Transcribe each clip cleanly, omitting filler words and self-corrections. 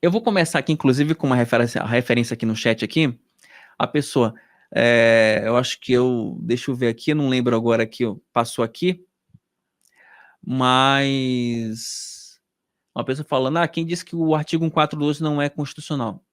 Eu vou começar aqui, inclusive, com uma referência aqui no chat aqui. A pessoa, eu acho que deixa eu ver aqui, eu não lembro agora que passou aqui, mas uma pessoa falando, quem disse que o artigo 142 não é constitucional?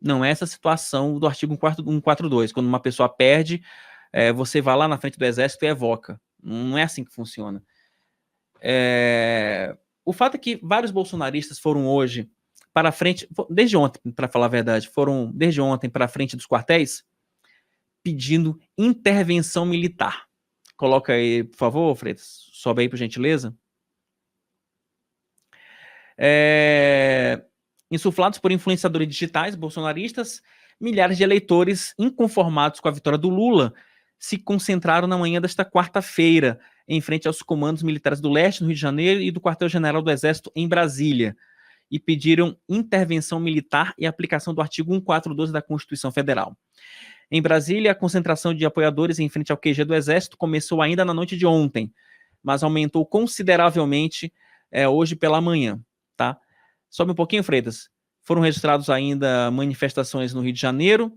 Não é essa situação do artigo 142, quando uma pessoa perde, você vai lá na frente do exército e evoca. Não é assim que funciona. O fato é que vários bolsonaristas foram hoje para frente, desde ontem, para falar a verdade, foram desde ontem para frente dos quartéis pedindo intervenção militar. Coloca aí, por favor, Freitas, sobe aí, por gentileza. Insuflados por influenciadores digitais bolsonaristas, milhares de eleitores inconformados com a vitória do Lula se concentraram na manhã desta quarta-feira em frente aos comandos militares do Leste, no Rio de Janeiro, e do quartel-general do Exército em Brasília, e pediram intervenção militar e aplicação do artigo 142 da Constituição Federal. Em Brasília, a concentração de apoiadores em frente ao QG do Exército começou ainda na noite de ontem, mas aumentou consideravelmente hoje pela manhã, tá? Sobe um pouquinho, Freitas. Foram registrados ainda manifestações no Rio de Janeiro,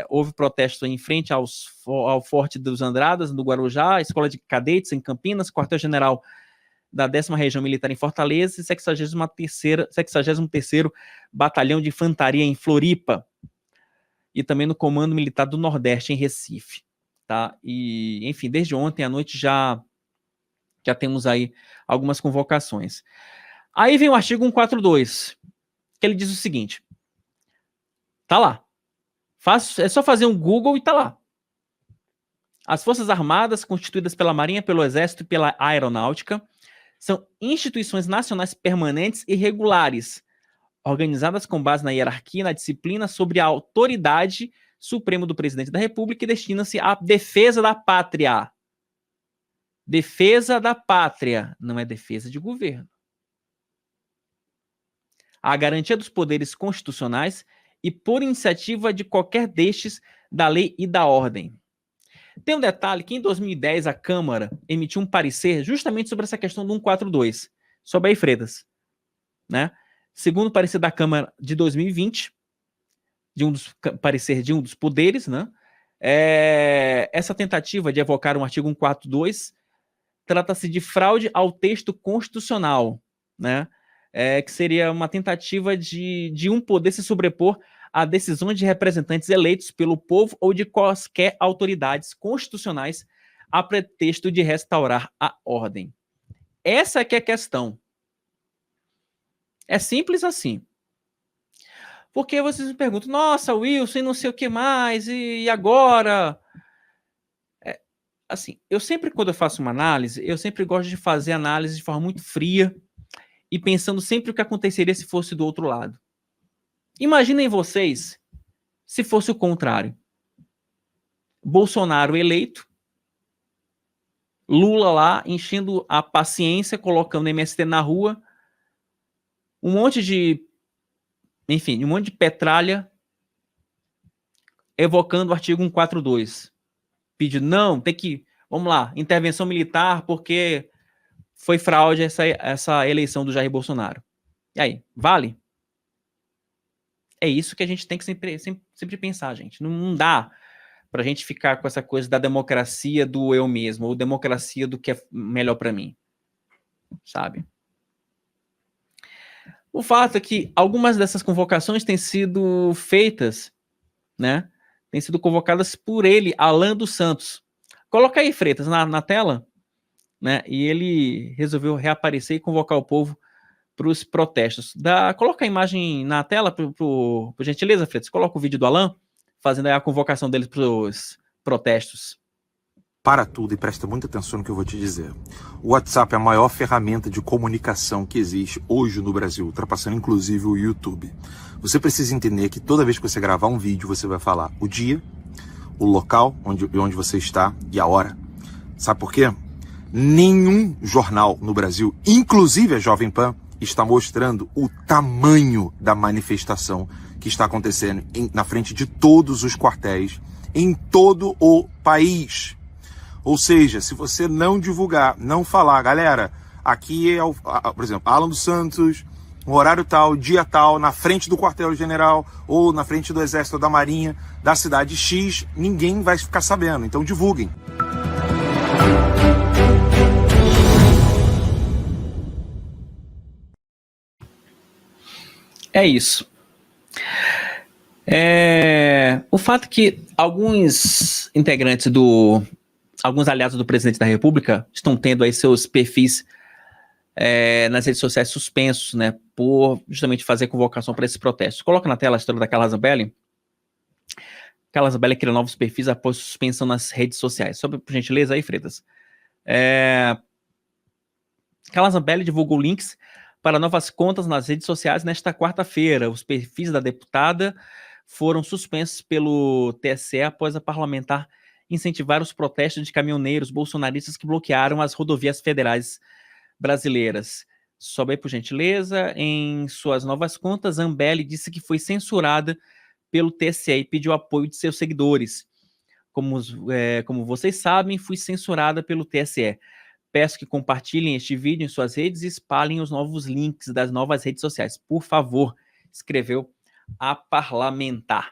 houve protestos em frente ao Forte dos Andradas, no Guarujá, Escola de Cadetes em Campinas, quartel-general da 10ª Região Militar em Fortaleza e 63º Batalhão de Infantaria em Floripa, e também no Comando Militar do Nordeste, em Recife. Tá? E, enfim, desde ontem à noite já temos aí algumas convocações. Aí vem o artigo 142, que ele diz o seguinte, tá lá, é só fazer um Google e tá lá. As Forças Armadas, constituídas pela Marinha, pelo Exército e pela Aeronáutica, são instituições nacionais permanentes e regulares, organizadas com base na hierarquia e na disciplina sobre a autoridade suprema do presidente da República e destinam-se à defesa da pátria. Defesa da pátria, não é defesa de governo. A garantia dos poderes constitucionais e por iniciativa de qualquer destes da lei e da ordem. Tem um detalhe que em 2010 a Câmara emitiu um parecer justamente sobre essa questão do 142, sobre aí, Freitas, né? Segundo o parecer da Câmara de 2020, parecer de um dos poderes, né? Essa tentativa de evocar um artigo 142 trata-se de fraude ao texto constitucional, né? Que seria uma tentativa de um poder se sobrepor a decisões de representantes eleitos pelo povo ou de quaisquer autoridades constitucionais a pretexto de restaurar a ordem. Essa é que é a questão. É simples assim. Porque vocês me perguntam, nossa, Wilson, e não sei o que mais, e agora? Assim, eu sempre, quando eu faço uma análise, eu sempre gosto de fazer análise de forma muito fria e pensando sempre o que aconteceria se fosse do outro lado. Imaginem vocês se fosse o contrário. Bolsonaro eleito, Lula lá enchendo a paciência, colocando MST na rua, um monte de petralha evocando o artigo 142. Pedindo, não, vamos lá, intervenção militar porque foi fraude essa eleição do Jair Bolsonaro. E aí, vale? É isso que a gente tem que sempre pensar, gente. Não dá pra gente ficar com essa coisa da democracia do eu mesmo, ou democracia do que é melhor pra mim, sabe? O fato é que algumas dessas convocações têm sido feitas, né? Têm sido convocadas por ele, Alan dos Santos. Coloca aí, Freitas, na tela, né? E ele resolveu reaparecer e convocar o povo para os protestos. Coloca a imagem na tela, por gentileza, Freitas. Coloca o vídeo do Alan, fazendo aí a convocação deles para os protestos. Para tudo e presta muita atenção no que eu vou te dizer. O WhatsApp é a maior ferramenta de comunicação que existe hoje no Brasil, ultrapassando inclusive o YouTube. Você precisa entender que toda vez que você gravar um vídeo, você vai falar o dia, o local onde você está e a hora. Sabe por quê? Nenhum jornal no Brasil, inclusive a Jovem Pan, está mostrando o tamanho da manifestação que está acontecendo na frente de todos os quartéis em todo o país. Ou seja, se você não divulgar, não falar, galera, aqui é, por exemplo, Alan dos Santos, um horário tal, dia tal, na frente do quartel-general ou na frente do Exército ou da Marinha da cidade X, ninguém vai ficar sabendo. Então divulguem. É isso. O fato que alguns integrantes alguns aliados do presidente da República estão tendo aí seus perfis nas redes sociais suspensos, né, por justamente fazer convocação para esses protestos. Coloca na tela a história da Carla Zambelli. Carla Zambelli cria novos perfis após suspensão nas redes sociais. Só por gentileza aí, Freitas. Carla Zambelli divulgou links para novas contas nas redes sociais nesta quarta-feira. Os perfis da deputada foram suspensos pelo TSE após a parlamentar incentivar os protestos de caminhoneiros bolsonaristas que bloquearam as rodovias federais brasileiras. Sobe aí, por gentileza. Em suas novas contas, Zambelli disse que foi censurada pelo TSE e pediu apoio de seus seguidores. Como vocês sabem, fui censurada pelo TSE. Peço que compartilhem este vídeo em suas redes e espalhem os novos links das novas redes sociais. Por favor, escreveu a parlamentar.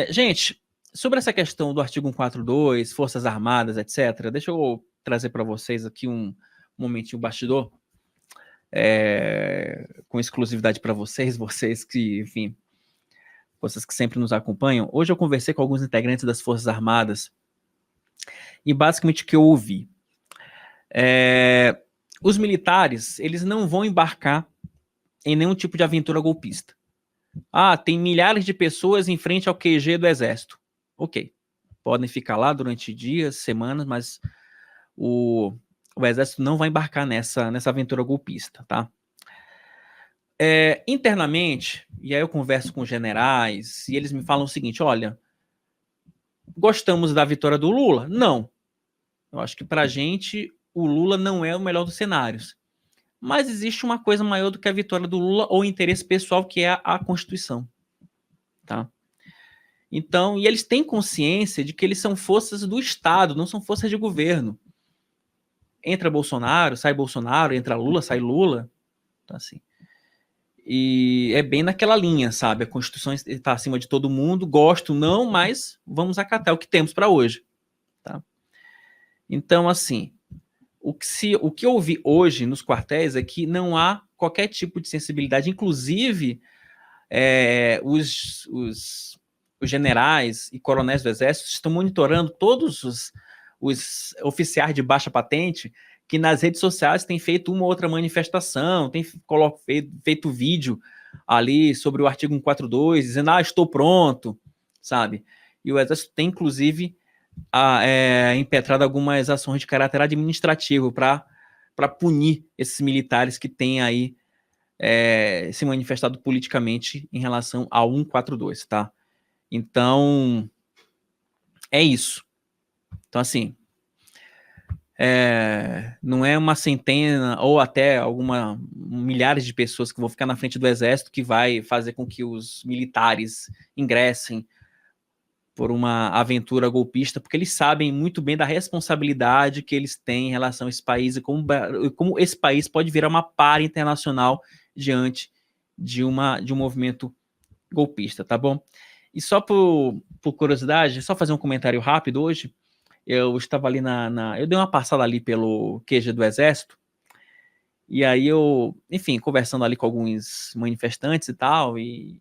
Gente, sobre essa questão do artigo 142, Forças Armadas, etc., deixa eu trazer para vocês aqui um momentinho bastidor, com exclusividade para vocês que, enfim, vocês que sempre nos acompanham. Hoje eu conversei com alguns integrantes das Forças Armadas e basicamente o que eu ouvi. Os militares, eles não vão embarcar em nenhum tipo de aventura golpista. Tem milhares de pessoas em frente ao QG do Exército. Ok, podem ficar lá durante dias, semanas, mas o Exército não vai embarcar nessa aventura golpista, tá? Internamente, e aí eu converso com generais, e eles me falam o seguinte: olha, gostamos da vitória do Lula? Não. Eu acho que pra gente o Lula não é o melhor dos cenários. Mas existe uma coisa maior do que a vitória do Lula ou o interesse pessoal, que é a Constituição. Tá? Então, e eles têm consciência de que eles são forças do Estado, não são forças de governo. Entra Bolsonaro, sai Bolsonaro, entra Lula, sai Lula. Então, assim. E é bem naquela linha, sabe? A Constituição está acima de todo mundo, gosto, não, mas vamos acatar o que temos para hoje. Tá? Então, assim, o que eu ouvi hoje nos quartéis é que não há qualquer tipo de sensibilidade, inclusive os generais e coronéis do Exército estão monitorando todos os oficiais de baixa patente que nas redes sociais têm feito uma ou outra manifestação, têm feito vídeo ali sobre o artigo 142, dizendo, estou pronto, sabe? E o Exército tem, inclusive, impetrado algumas ações de caráter administrativo para punir esses militares que têm aí se manifestado politicamente em relação ao 142, tá? Então, é isso. Então, assim, não é uma centena ou até milhares de pessoas que vão ficar na frente do Exército que vai fazer com que os militares ingressem por uma aventura golpista, porque eles sabem muito bem da responsabilidade que eles têm em relação a esse país e como esse país pode virar uma para internacional diante de um movimento golpista, tá bom? E só por curiosidade, só fazer um comentário rápido hoje, eu estava ali eu dei uma passada ali pelo QG do Exército, e aí enfim, conversando ali com alguns manifestantes e tal, e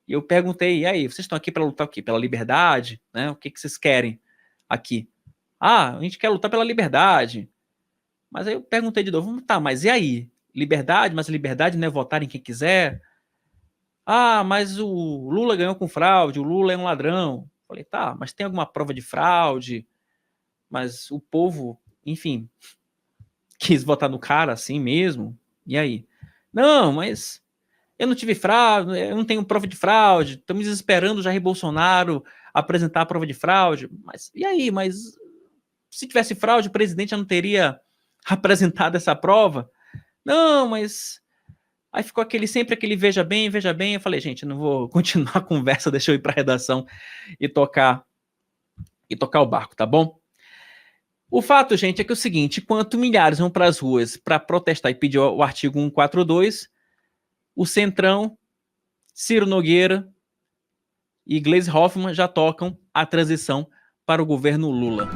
eu perguntei, e aí, vocês estão aqui para lutar o quê? Pela liberdade? Né? O que vocês querem aqui? A gente quer lutar pela liberdade. Mas aí eu perguntei de novo, tá, mas e aí? Liberdade? Mas liberdade não é votar em quem quiser? Mas o Lula ganhou com fraude, o Lula é um ladrão. Falei, tá, mas tem alguma prova de fraude? Mas o povo, enfim, quis votar no cara assim mesmo? E aí? Não, mas eu não tive fraude, eu não tenho prova de fraude, estamos esperando o Jair Bolsonaro apresentar a prova de fraude. Mas e aí? Mas se tivesse fraude, o presidente já não teria apresentado essa prova? Não, mas aí ficou sempre aquele veja bem. Eu falei, gente, eu não vou continuar a conversa, deixa eu ir para a redação e tocar o barco, tá bom? O fato, gente, é que é o seguinte, enquanto milhares vão para as ruas para protestar e pedir o artigo 142, o Centrão, Ciro Nogueira e Gleisi Hoffmann já tocam a transição para o governo Lula.